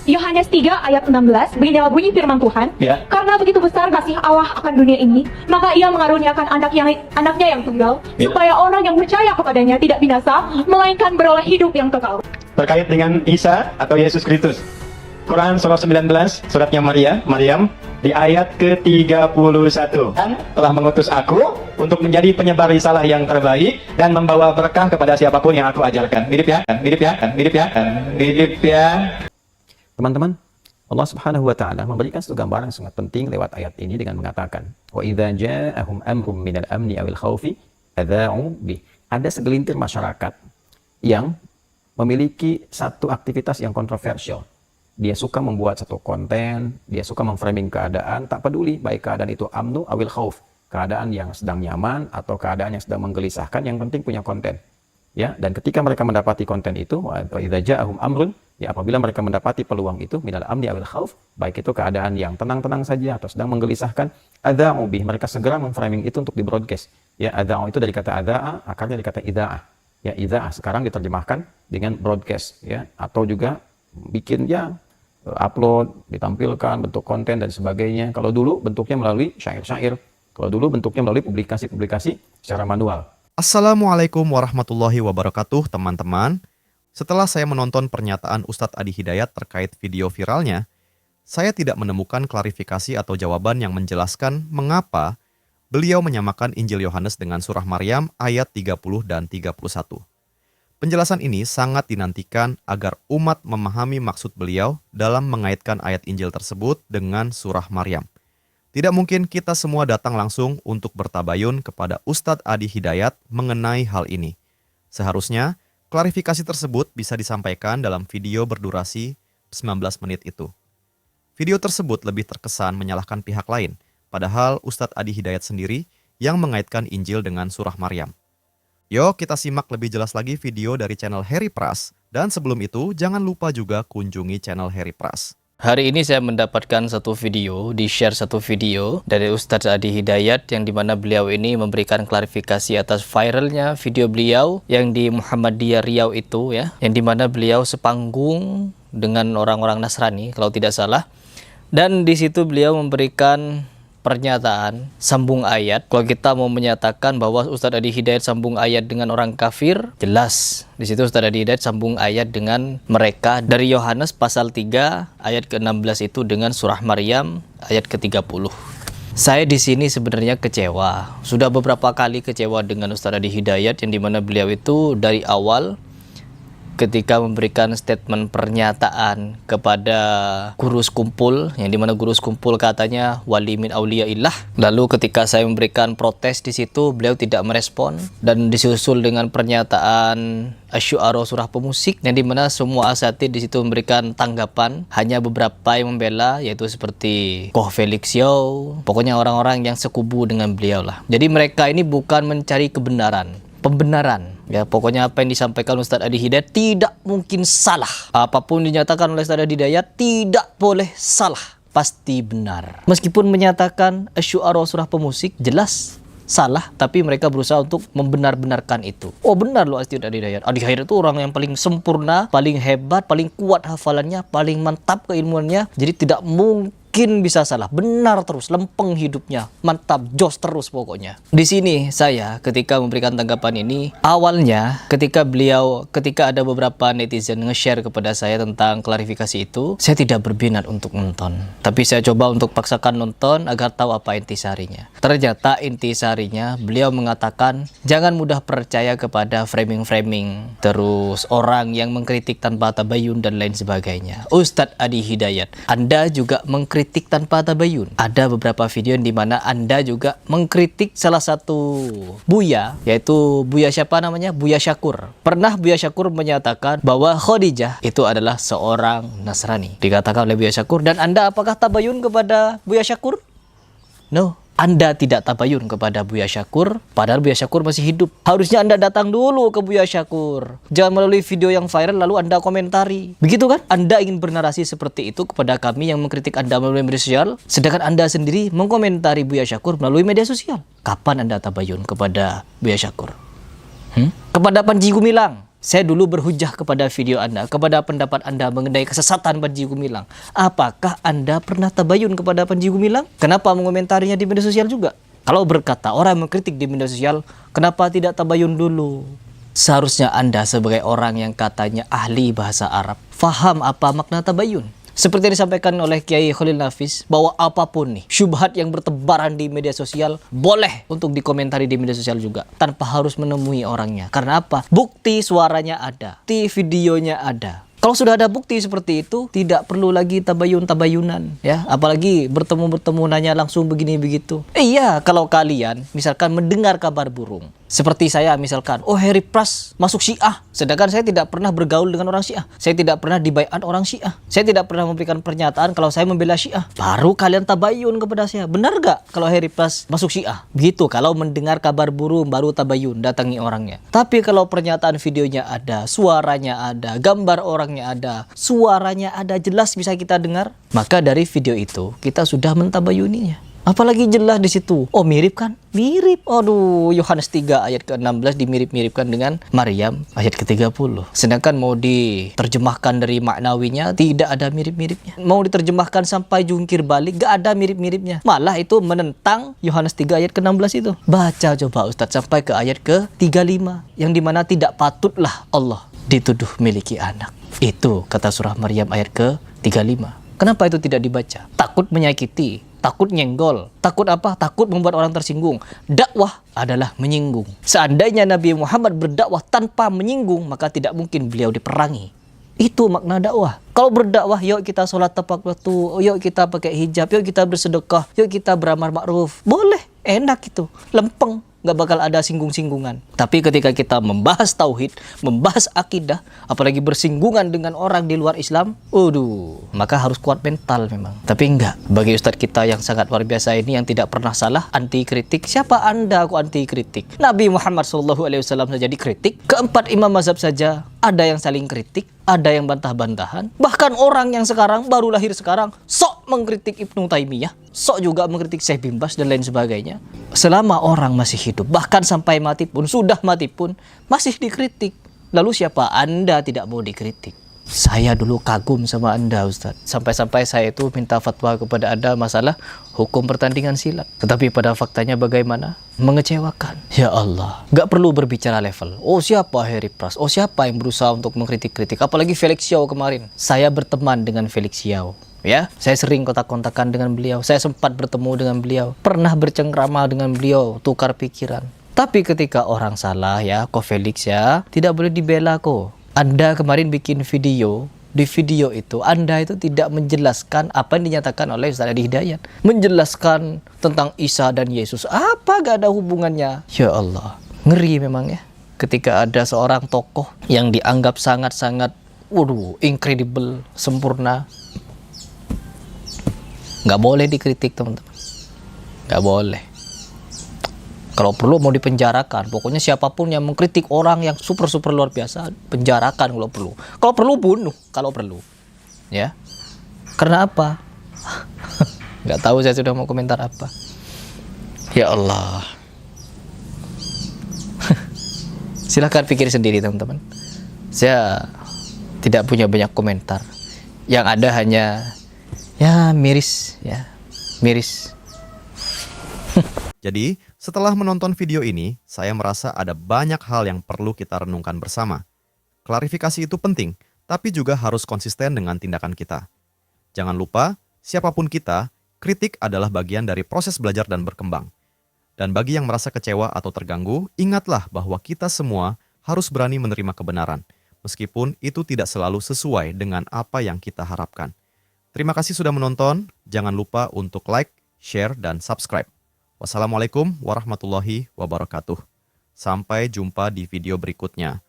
Yohanes 3 ayat 16, beginilah bunyi firman Tuhan. Ya. Karena begitu besar kasih Allah akan dunia ini, maka Ia mengaruniakan anaknya yang tunggal, Ya. supaya orang yang percaya kepadanya tidak binasa, melainkan beroleh hidup yang kekal. Terkait dengan Isa atau Yesus Kristus, Quran surah 19, suratnya Maryam, di ayat ke-31. Dan telah mengutus aku untuk menjadi penyebar risalah yang terbaik dan membawa berkah kepada siapapun yang aku ajarkan. Mirip ya. Teman-teman, Allah Subhanahu wa taala memberikan satu gambaran yang sangat penting lewat ayat ini dengan mengatakan, "Wa idza ja'ahum amrun minal amni awil khaufi adza'u bih." Ada segelintir masyarakat yang memiliki satu aktivitas yang kontroversial. Dia suka membuat satu konten, dia suka memframing keadaan, tak peduli baik keadaan itu amnu awil khauf, keadaan yang sedang nyaman atau keadaan yang sedang menggelisahkan, yang penting punya konten. Ya, dan ketika mereka mendapati konten itu, wa idza ja'ahum amrun, ya apabila mereka mendapati peluang itu minal amni awil khauf, baik itu keadaan yang tenang-tenang saja atau sedang menggelisahkan, adza'u bih, mereka segera memframing itu untuk di-broadcast. Ya, adza'u itu dari kata adza'a, akarnya dari kata idza'ah. Ya, idza'ah sekarang diterjemahkan dengan broadcast, ya, atau juga bikin ya upload, ditampilkan bentuk konten dan sebagainya. Kalau dulu bentuknya melalui syair-syair, kalau dulu bentuknya melalui publikasi-publikasi secara manual. Assalamualaikum warahmatullahi wabarakatuh, teman-teman. Setelah saya menonton pernyataan Ustadz Adi Hidayat terkait video viralnya, saya tidak menemukan klarifikasi atau jawaban yang menjelaskan mengapa beliau menyamakan Injil Yohanes dengan surah Maryam ayat 30 dan 31. Penjelasan ini sangat dinantikan agar umat memahami maksud beliau dalam mengaitkan ayat Injil tersebut dengan surah Maryam. Tidak mungkin kita semua datang langsung untuk bertabayun kepada Ustadz Adi Hidayat mengenai hal ini. Seharusnya, klarifikasi tersebut bisa disampaikan dalam video berdurasi 19 menit itu. Video tersebut lebih terkesan menyalahkan pihak lain, padahal Ustadz Adi Hidayat sendiri yang mengaitkan Injil dengan surah Maryam. Yuk kita simak lebih jelas lagi video dari channel Harry Pras. Dan sebelum itu, jangan lupa juga kunjungi channel Harry Pras. Hari ini saya mendapatkan di-share satu video dari Ustadz Adi Hidayat yang dimana beliau ini memberikan klarifikasi atas viralnya video beliau yang di Muhammadiyah Riau itu ya, yang dimana beliau sepanggung dengan orang-orang Nasrani kalau tidak salah, dan di situ beliau memberikan pernyataan sambung ayat. Kalau kita mau menyatakan bahwa Ustadz Adi Hidayat sambung ayat dengan orang kafir, jelas di situ Ustadz Adi Hidayat sambung ayat dengan mereka dari Yohanes pasal 3 ayat ke-16 itu dengan surah Maryam ayat ke-30. Saya di sini sebenarnya kecewa. Sudah beberapa kali kecewa dengan Ustadz Adi Hidayat yang dimana beliau itu dari awal ketika memberikan statement pernyataan kepada guru sekumpul, yang dimana guru sekumpul katanya wali min auliyaillah. Lalu ketika saya memberikan protes di situ, beliau tidak merespon, dan disusul dengan pernyataan Asy-Syu'ara surah pemusik, yang dimana semua asatid di situ memberikan tanggapan, hanya beberapa yang membela, yaitu seperti Koh Felix Yao, pokoknya orang-orang yang sekubu dengan beliau lah. Jadi mereka ini bukan mencari pembenaran ya, pokoknya apa yang disampaikan Ustadz Adi Hidayat tidak mungkin salah. Apapun dinyatakan oleh Ustadz Adi Hidayat tidak boleh salah, pasti benar. Meskipun menyatakan Asy-Syu'ara surah pemusik jelas salah, tapi mereka berusaha untuk membenar-benarkan itu. Oh benar loh Ustadz Adi Hidayat. Adi Hidayat itu orang yang paling sempurna, paling hebat, paling kuat hafalannya, paling mantap keilmuannya. Jadi tidak mungkin bisa salah, benar terus, lempeng hidupnya, mantap, jos terus pokoknya. Di sini saya ketika memberikan tanggapan ini, awalnya ketika ada beberapa netizen nge-share kepada saya tentang klarifikasi itu, saya tidak berminat untuk nonton. Tapi saya coba untuk paksakan nonton agar tahu apa intisarinya. Ternyata intisarinya beliau mengatakan jangan mudah percaya kepada framing-framing, terus orang yang mengkritik tanpa tabayun dan lain sebagainya. Ustadz Adi Hidayat, Anda juga mengkritik tanpa tabayun. Ada beberapa video di mana Anda juga mengkritik salah satu Buya, yaitu Buya siapa namanya? Buya Syakur. Pernah Buya Syakur menyatakan bahwa Khadijah itu adalah seorang Nasrani. Dikatakan oleh Buya Syakur, dan Anda apakah tabayun kepada Buya Syakur? No. Anda tidak tabayun kepada Buya Syakur, padahal Buya Syakur masih hidup. Harusnya Anda datang dulu ke Buya Syakur. Jangan melalui video yang viral lalu Anda komentari. Begitu kan? Anda ingin bernarasi seperti itu kepada kami yang mengkritik Anda melalui media sosial, sedangkan Anda sendiri mengkomentari Buya Syakur melalui media sosial. Kapan Anda tabayun kepada Buya Syakur? Kepada Panji Gumilang? Saya dulu berhujah kepada video Anda, kepada pendapat Anda mengenai kesesatan Panji Gumilang. Apakah Anda pernah tabayun kepada Panji Gumilang? Kenapa mengomentarinya di media sosial juga? Kalau berkata orang mengkritik di media sosial, kenapa tidak tabayun dulu? Seharusnya Anda sebagai orang yang katanya ahli bahasa Arab, faham apa makna tabayun. Seperti yang disampaikan oleh Kiai Khalil Nafis, bahwa apapun nih, syubhat yang bertebaran di media sosial, boleh untuk dikomentari di media sosial juga, tanpa harus menemui orangnya. Karena apa? Bukti suaranya ada, bukti videonya ada. Kalau sudah ada bukti seperti itu, tidak perlu lagi tabayun-tabayunan, ya. Apalagi bertemu-bertemu nanya langsung begini begitu. Iya, kalau kalian misalkan mendengar kabar burung, seperti saya misalkan, oh Harry Pras masuk Syiah, sedangkan saya tidak pernah bergaul dengan orang Syiah, saya tidak pernah dibaiat orang Syiah, saya tidak pernah memberikan pernyataan kalau saya membela Syiah. Baru kalian tabayun kepada saya. Benar gak kalau Harry Pras masuk Syiah? Begitu, kalau mendengar kabar burung baru tabayun, datangi orangnya. Tapi kalau pernyataan videonya ada, suaranya ada, gambar orangnya ada, suaranya ada, jelas bisa kita dengar, maka dari video itu kita sudah mentabayuninya. Apalagi jelas di situ. Oh, mirip kan? Mirip. Aduh, Yohanes 3 ayat ke-16 dimirip-miripkan dengan Maryam ayat ke-30. Sedangkan mau diterjemahkan dari maknawinya, tidak ada mirip-miripnya. Mau diterjemahkan sampai jungkir balik, gak ada mirip-miripnya. Malah itu menentang Yohanes 3 ayat ke-16 itu. Baca coba Ustadz sampai ke ayat ke-35, yang dimana tidak patutlah Allah dituduh miliki anak. Itu kata surah Maryam ayat ke-35. Kenapa itu tidak dibaca? Takut menyakiti, takut nyenggol, takut apa? Takut membuat orang tersinggung. Dakwah adalah menyinggung. Seandainya Nabi Muhammad berdakwah tanpa menyinggung, maka tidak mungkin beliau diperangi. Itu makna dakwah. Kalau berdakwah, yuk kita sholat tepat waktu, yuk kita pakai hijab, yuk kita bersedekah, yuk kita beramar ma'ruf. Boleh, enak itu, lempeng. Nggak bakal ada singgung-singgungan. Tapi ketika kita membahas tauhid, membahas akidah, apalagi bersinggungan dengan orang di luar Islam, maka harus kuat mental memang. Tapi enggak, bagi ustadz kita yang sangat luar biasa ini, yang tidak pernah salah, anti kritik. Siapa Anda aku anti kritik? Nabi Muhammad SAW saja dikritik. Keempat imam mazhab saja ada yang saling kritik, ada yang bantah-bantahan. Bahkan orang yang sekarang baru lahir sekarang sok mengkritik Ibnu Taimiyah, sok juga mengkritik Syekh bin Baz dan lain sebagainya. Selama orang masih hidup, bahkan sampai mati pun, sudah mati pun, masih dikritik. Lalu siapa Anda tidak mau dikritik? Saya dulu kagum sama Anda Ustaz. Sampai-sampai saya itu minta fatwa kepada Anda masalah hukum pertandingan silat. Tetapi pada faktanya bagaimana? Mengecewakan. Ya Allah, gak perlu berbicara level. Oh siapa Harry Pras? Oh siapa yang berusaha untuk mengkritik-kritik? Apalagi Felix Xiao kemarin. Saya berteman dengan Felix Xiao. Ya, saya sering kontak-kontakan dengan beliau. Saya sempat bertemu dengan beliau. Pernah bercengkrama dengan beliau, tukar pikiran. Tapi ketika orang salah ya, kok Felix ya, tidak boleh dibela kok. Anda kemarin bikin video, di video itu Anda itu tidak menjelaskan apa yang dinyatakan oleh Ustaz Adi Hidayat. Menjelaskan tentang Isa dan Yesus. Apa gak ada hubungannya? Ya Allah, ngeri memang ya. Ketika ada seorang tokoh yang dianggap sangat-sangat, incredible, sempurna, nggak boleh dikritik teman-teman, nggak boleh. Kalau perlu mau dipenjarakan. Pokoknya siapapun yang mengkritik orang yang super luar biasa, penjarakan kalau perlu. Kalau perlu bunuh, kalau perlu. Ya. Karena apa? Nggak tahu saya sudah mau komentar apa. Ya Allah. Silahkan pikir sendiri teman-teman. Saya tidak punya banyak komentar. Yang ada hanya ya miris, ya miris. Jadi, setelah menonton video ini, saya merasa ada banyak hal yang perlu kita renungkan bersama. Klarifikasi itu penting, tapi juga harus konsisten dengan tindakan kita. Jangan lupa, siapapun kita, kritik adalah bagian dari proses belajar dan berkembang. Dan bagi yang merasa kecewa atau terganggu, ingatlah bahwa kita semua harus berani menerima kebenaran, meskipun itu tidak selalu sesuai dengan apa yang kita harapkan. Terima kasih sudah menonton, jangan lupa untuk like, share, dan subscribe. Wassalamualaikum warahmatullahi wabarakatuh. Sampai jumpa di video berikutnya.